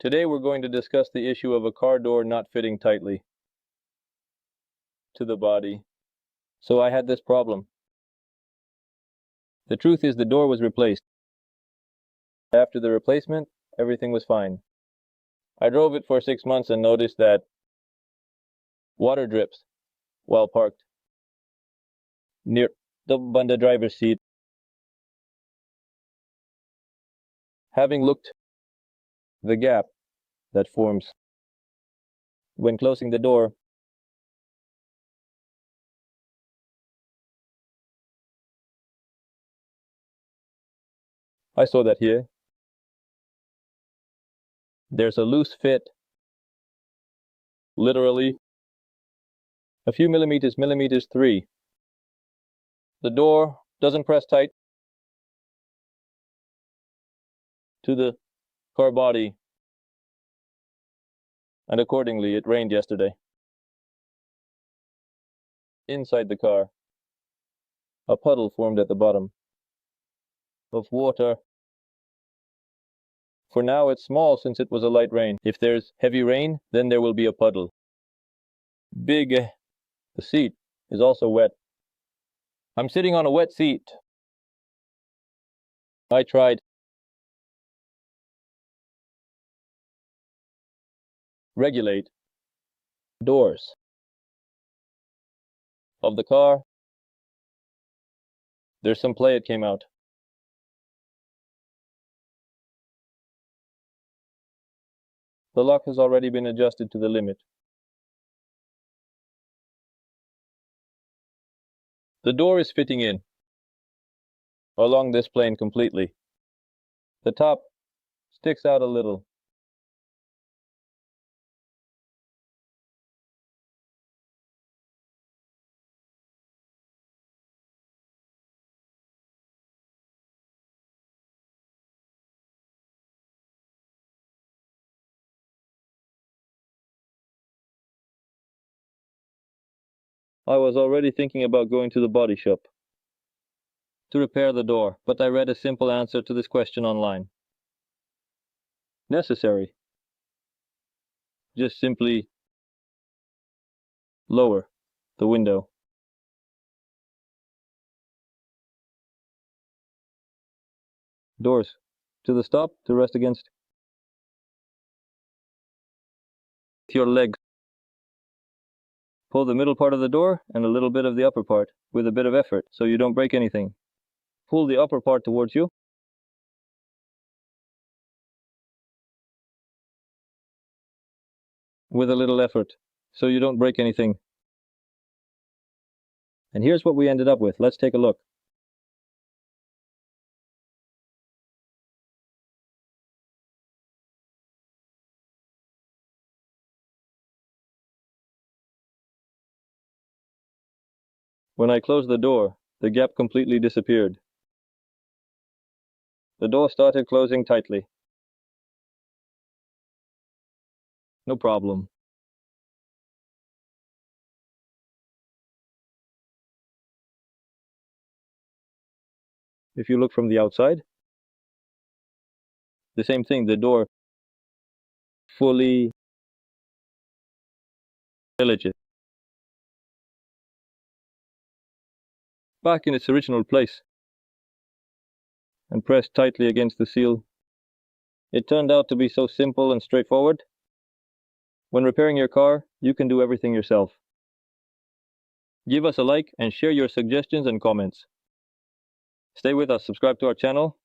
Today we're going to discuss the issue of a car door not fitting tightly to the body. So I had this problem. The truth is the door was replaced. After the replacement, everything was fine. I drove it for 6 months and noticed that water drips while parked near the driver's seat. Having looked the gap that forms when closing the door, I saw that here. There's a loose fit, literally a few millimeters, millimeters 3. The door doesn't press tight to the car body, and accordingly it rained yesterday. Inside the car, a puddle formed at the bottom of water. For now it's small since it was a light rain. If there's heavy rain, then there will be a puddle. Big. The seat is also wet. I'm sitting on a wet seat. I tried regulate doors of the car. There's some play, it came out. The lock has already been adjusted to the limit. The door is fitting in along this plane completely. The top sticks out a little. I was already thinking about going to the body shop to repair the door, but I read a simple answer to this question online. Necessary. Just simply lower the window. Doors to the stop to rest against your legs. Pull the middle part of the door and a little bit of the upper part with a bit of effort so you don't break anything. Pull the upper part towards you. With a little effort so you don't break anything. And here's what we ended up with. Let's take a look. When I closed the door, the gap completely disappeared. The door started closing tightly. No problem. If you look from the outside, the same thing, the door fully diligent. Back in its original place and pressed tightly against the seal. It turned out to be so simple and straightforward. When repairing your car, you can do everything yourself. Give us a like and share your suggestions and comments. Stay with us, subscribe to our channel,